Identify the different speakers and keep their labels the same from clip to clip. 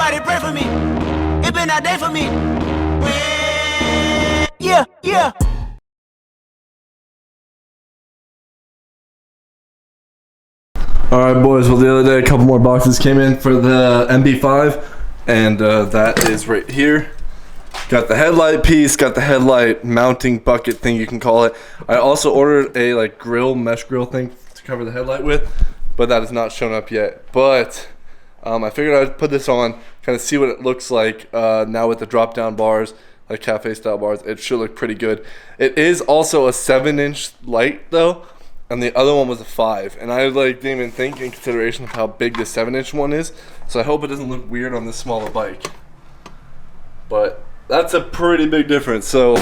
Speaker 1: Somebody pray for me. It been that day for me. Yeah, yeah.
Speaker 2: Alright boys, well the other day a couple more boxes came in for the MB5 and that is right here. Got the headlight piece, got the headlight mounting bucket thing you can call it. I also ordered a like mesh grill thing to cover the headlight with, but that has not shown up yet. But I figured I'd put this on, kind of see what it looks like now with the drop down bars, like cafe style bars. It should look pretty good. It is also a 7-inch light though, and the other one was a 5, and I like didn't even think in consideration of how big the 7-inch one is, so I hope it doesn't look weird on this smaller bike. But that's a pretty big difference. So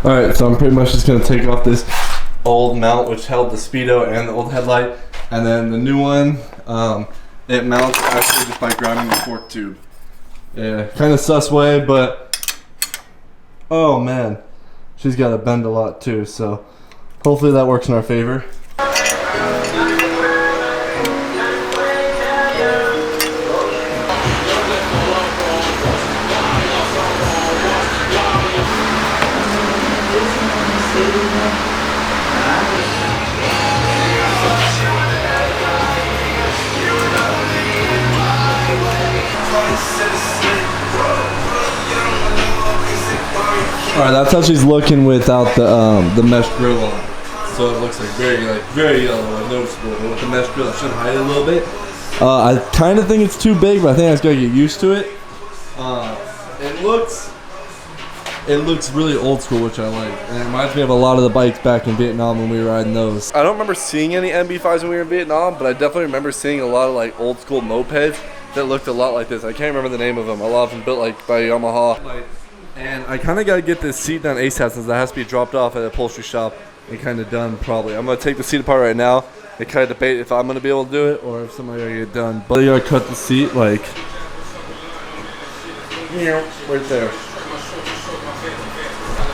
Speaker 2: alright, so I'm pretty much just gonna take off this old mount which held the speedo and the old headlight, and then the new one it mounts actually just by grabbing the fork tube. Yeah, kind of sus way, but oh man, she's got to bend a lot too, so hopefully that works in our favor. Alright, that's how she's looking without the mesh grill on. So it looks like very yellow and noticeable. But with the mesh grill, it should hide it a little bit. I kind of think it's too big, but I think I just gotta get used to it. It looks really old school, which I like. And it reminds me of a lot of the bikes back in Vietnam when we were riding those. I don't remember seeing any MB5s when we were in Vietnam, but I definitely remember seeing a lot of like old school mopeds that looked a lot like this. I can't remember the name of them. A lot of them built like by Yamaha. And I kind of got to get this seat done ASAP since that has to be dropped off at a upholstery shop and kind of done probably. I'm going to take the seat apart right now and kind of debate if I'm going to be able to do it or if somebody got to get done. But you got to cut the seat like right there.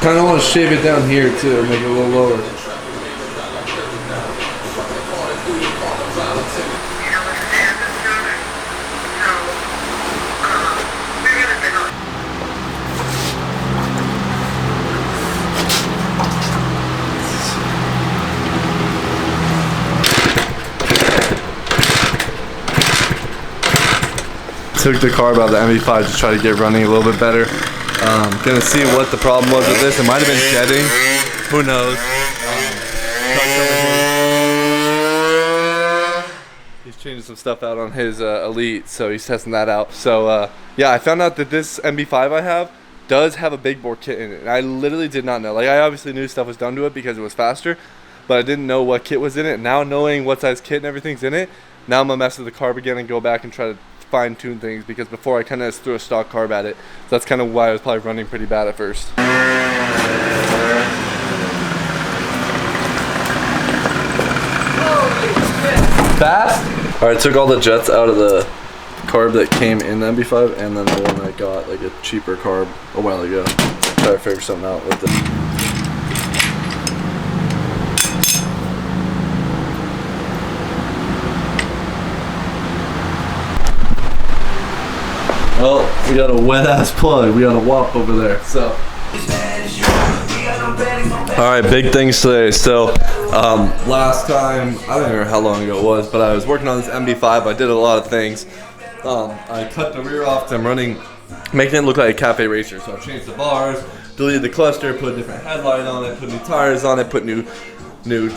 Speaker 2: Kind of want to shave it down here too, make it a little lower. Took the carb out of the MB5 to try to get running a little bit better. Gonna see what the problem was with this. It might have been shedding. Who knows? He's changing some stuff out on his Elite, so he's testing that out. So yeah, I found out that this MB5 I have does have a big bore kit in it. And I literally did not know. Like, I obviously knew stuff was done to it because it was faster, but I didn't know what kit was in it. Now knowing what size kit and everything's in it, now I'm gonna mess with the carb again and go back and try to fine-tune things, because before I kind of just threw a stock carb at it. So that's kind of why I was probably running pretty bad at first. Fast? Alright, took all the jets out of the carb that came in the MB5 and then the one I got, like a cheaper carb a while ago. Try to figure something out with it. Well, we got a wet ass plug. We got a WAP over there. So, all right, big things today. So, last time, I don't remember how long ago it was, but I was working on this MB5. I did a lot of things. I cut the rear off. I'm running, making it look like a cafe racer. So I changed the bars, deleted the cluster, put a different headlight on it, put new tires on it, put new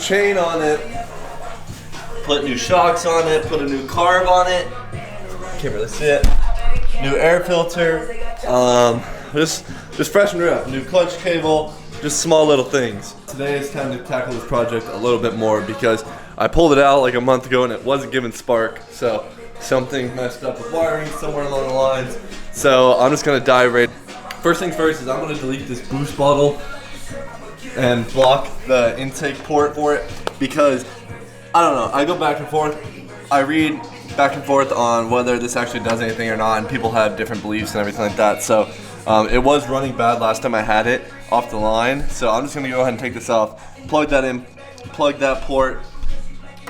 Speaker 2: chain on it, put new shocks on it, put a new carb on it. Can't really see it. New air filter, just freshen her up. New clutch cable, just small little things. Today it's time to tackle this project a little bit more because I pulled it out like a month ago and it wasn't giving spark. So something messed up with wiring somewhere along the lines. So I'm just gonna dive right. First things first is I'm gonna delete this boost bottle and block the intake port for it because I don't know. I go back and forth. I read back and forth on whether this actually does anything or not, and people have different beliefs and everything like that. So it was running bad last time I had it off the line. So I'm just gonna go ahead and take this off, plug that in, plug that port,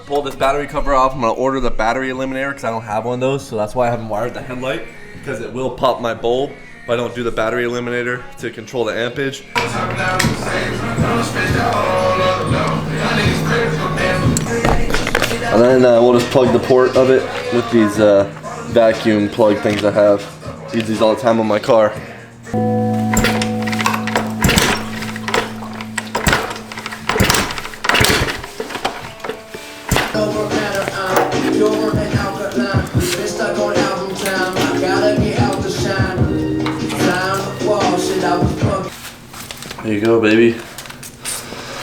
Speaker 2: pull this battery cover off. I'm gonna order the battery eliminator because I don't have one of those, so that's why I haven't wired the headlight, because it will pop my bulb if I don't do the battery eliminator to control the ampage. And then we'll just plug the port of it with these vacuum plug things I have. Use these all the time on my car. There you go, baby.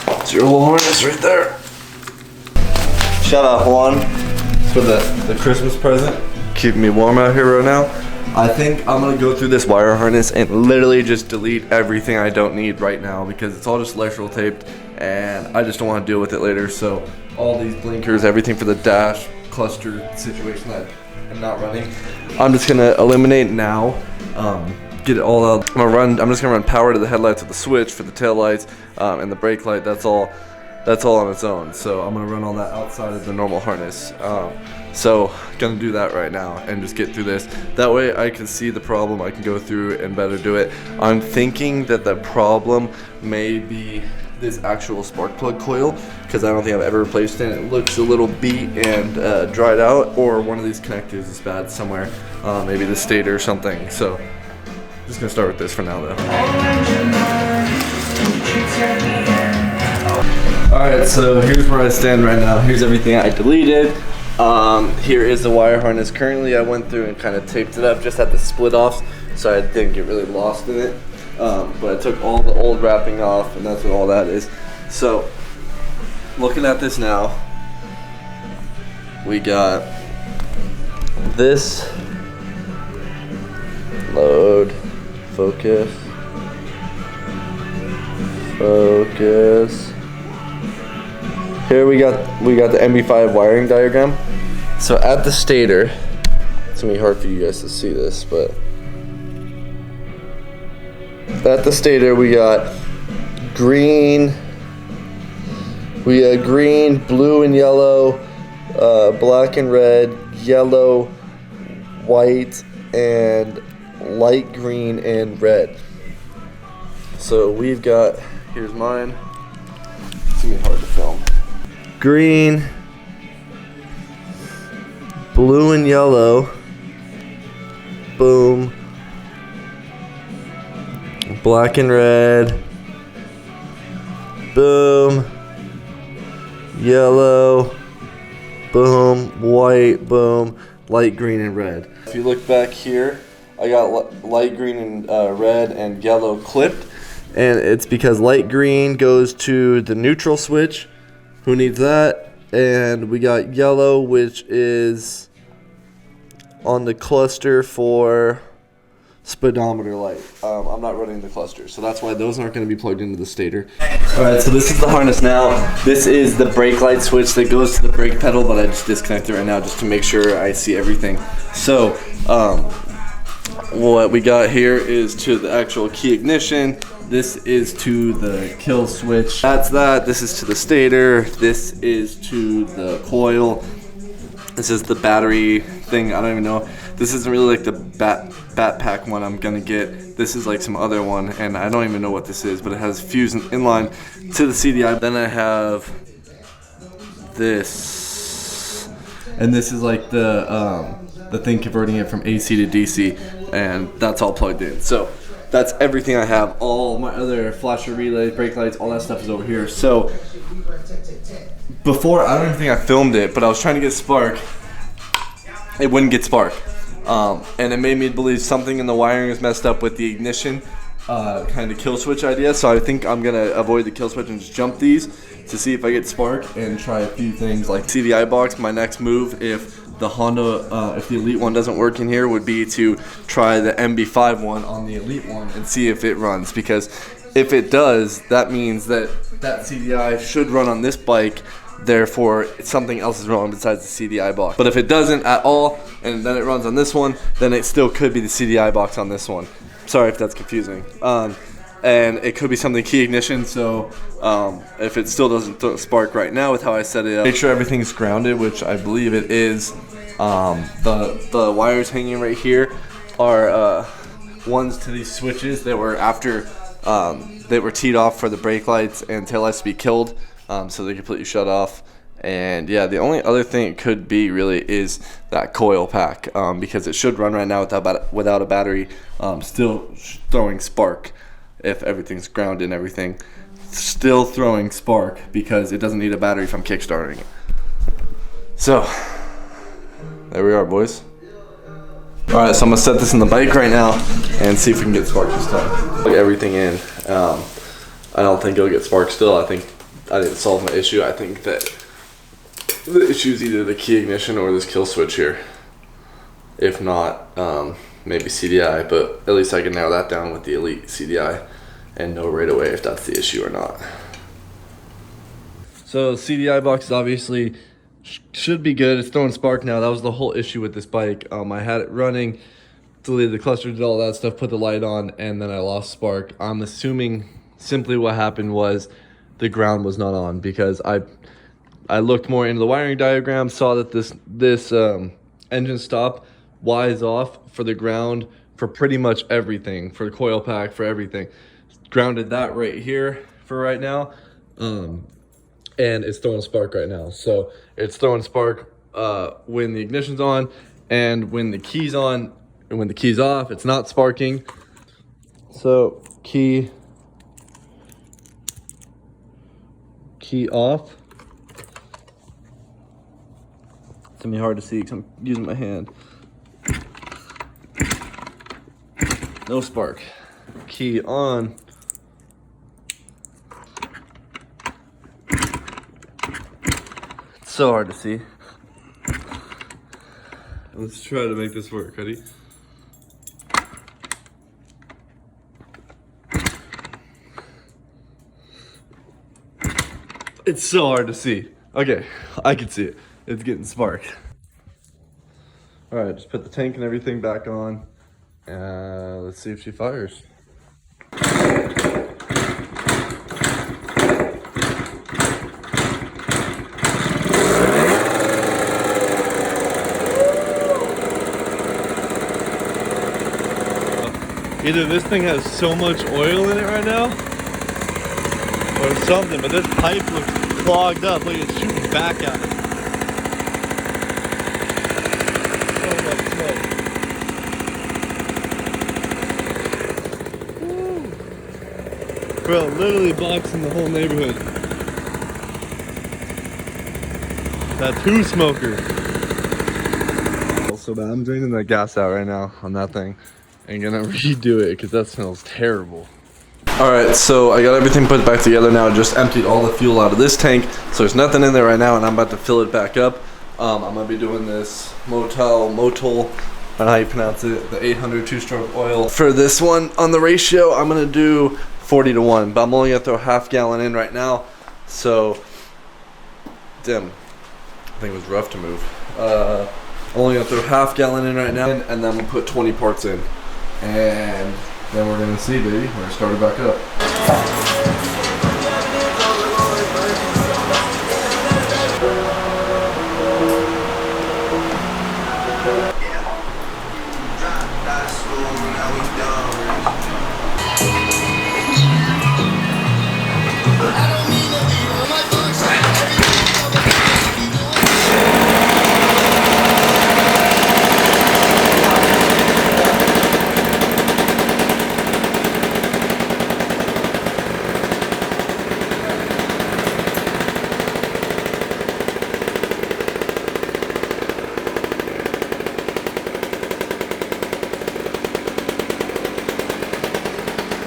Speaker 2: It's your little harness right there. Shout out Juan for the Christmas present. Keeping me warm out here right now. I think I'm gonna go through this wire harness and literally just delete everything I don't need right now because it's all just electrical taped and I just don't want to deal with it later. So all these blinkers, everything for the dash, cluster situation that I'm not running, I'm just gonna eliminate now. Get it all out. I'm just gonna run power to the headlights with the switch for the tail lights and the brake light. That's all on its own. So I'm gonna run all that outside of the normal harness. So gonna do that right now and just get through this. That way I can see the problem, I can go through and better do it. I'm thinking that the problem may be this actual spark plug coil, because I don't think I've ever replaced it. It looks a little beat and dried out, or one of these connectors is bad somewhere, maybe the stator or something. So just gonna start with this for now though. Alright, so here's where I stand right now. Here's everything I deleted. Here is the wire harness. Currently I went through and kind of taped it up, just at the split offs, so I didn't get really lost in it. But I took all the old wrapping off, and that's what all that is. So looking at this now, we got this. Load, focus, focus. Here we got the MB5 wiring diagram. So at the stator, it's gonna be hard for you guys to see this, but at the stator we got green, blue and yellow, black and red, yellow, white, and light green and red. So we've got, here's mine. It's gonna be hard to film. Green, blue and yellow, boom, black and red, boom, yellow, boom, white, boom, light green and red. If you look back here, I got light green and red and yellow clipped, and it's because light green goes to the neutral switch. Who needs that? And we got yellow, which is on the cluster for speedometer light. I'm not running the cluster, so that's why those aren't going to be plugged into the stator. Alright, so this is the harness now. This is the brake light switch that goes to the brake pedal, but I just disconnected it right now just to make sure I see everything. So what we got here is to the actual key ignition. This is to the kill switch. That's that. This is to the stator. This is to the coil. This is the battery thing. I don't even know. This isn't really like the bat pack one I'm gonna get. This is like some other one, and I don't even know what this is, but it has fuse inline to the CDI. Then I have this, and this is like the thing converting it from AC to DC, and that's all plugged in. So that's everything I have. All my other flasher relays, brake lights, all that stuff is over here. So before, I don't even think I filmed it, but I was trying to get spark. It wouldn't get spark. And it made me believe something in the wiring is messed up with the ignition kind of kill switch idea. So I think I'm gonna avoid the kill switch and just jump these to see if I get spark and try a few things like CDI box. My next move, if the Honda, if the Elite one doesn't work in here, would be to try the MB5 one on the Elite one and see if it runs. Because if it does, that means that that CDI should run on this bike. Therefore, something else is wrong besides the CDI box. But if it doesn't at all, and then it runs on this one, then it still could be the CDI box on this one. Sorry if that's confusing. and it could be something key ignition. So if it still doesn't spark right now with how I set it up, make sure everything's grounded, which I believe it is. The wires hanging right here are ones to these switches that were after they were teed off for the brake lights and taillights to be killed, so they're completely shut off. And yeah, the only other thing it could be really is that coil pack, because it should run right now without a battery, still throwing spark. If everything's grounded and everything, still throwing spark because it doesn't need a battery if I'm kickstarting it. So there we are, boys. All right, so I'm gonna set this in the bike right now and see if we can get spark this time. Plug everything in. I don't think it'll get spark still. I think I didn't solve my issue. I think that the issue is either the key ignition or this kill switch here. If not, maybe CDI, but at least I can narrow that down with the Elite CDI and know right away if that's the issue or not. So CDI box is obviously should be good. It's throwing spark now. That was the whole issue with this bike. I had it running, deleted the cluster, did all that stuff, put the light on, and then I lost spark. I'm assuming simply what happened was the ground was not on, because I looked more into the wiring diagram, saw that this engine stop Y is off for the ground for pretty much everything, for the coil pack, for everything. Grounded that right here for right now, and it's throwing spark right now. So it's throwing spark when the ignition's on, and when the key's on, and when the key's off, it's not sparking. So key off. It's gonna be hard to see because I'm using my hand. No spark. Key on. It's so hard to see. Let's try to make this work. Ready? It's so hard to see. Okay, I can see it. It's getting spark. All right, just put the tank and everything back on. Let's see if she fires. Either this thing has so much oil in it right now, or something, but this pipe looks clogged up. Look, it's shooting back at it. So much smoke. Woo. Bro, literally boxing the whole neighborhood. Tattoo smoker. So bad. I'm draining that gas out right now on that thing and gonna redo it because that smells terrible. Alright, so I got everything put back together now. Just emptied all the fuel out of this tank, so there's nothing in there right now, and I'm about to fill it back up. I'm gonna be doing this Motol, I don't know how you pronounce it, the 800 two-stroke oil. For this one, on the ratio, I'm gonna do 40-1, but I'm only gonna throw half gallon in right now, so, damn, I think it was rough to move. I'm only gonna throw half gallon in right now, and then I'm gonna put 20 parts in. And then we're gonna see, baby. We're gonna start it back up.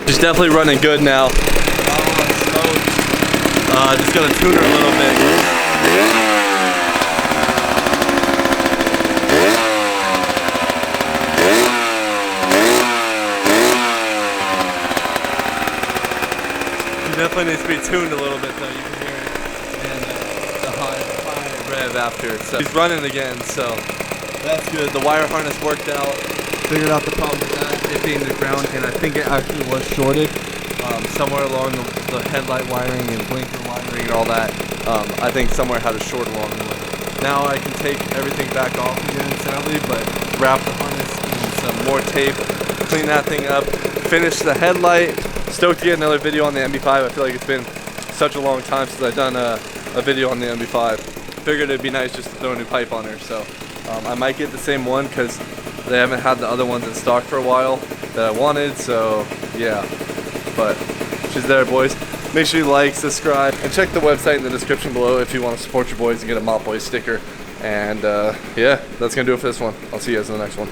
Speaker 2: She's definitely running good now. Just gonna tune her a little bit. She definitely needs to be tuned a little bit though, you can hear it. And the high rev after. So she's running again, so that's good. The wire harness worked out. Figured out the problem with that, it being the ground, and I think it actually was shorted. somewhere along the headlight wiring and blinker wiring and all that. I think somewhere had a short along the way. Now I can take everything back off again, sadly, but wrap the harness in some more tape, clean that thing up, finish the headlight. Stoked to get another video on the MB5. I feel like it's been such a long time since I've done a video on the MB5. Figured it'd be nice just to throw a new pipe on her, so I might get the same one because they haven't had the other ones in stock for a while that I wanted, so yeah. But she's there, boys. Make sure you like, subscribe, and check the website in the description below if you want to support your boys and get a MOPBOYZ sticker. And yeah, that's gonna do it for this one. I'll see you guys in the next one.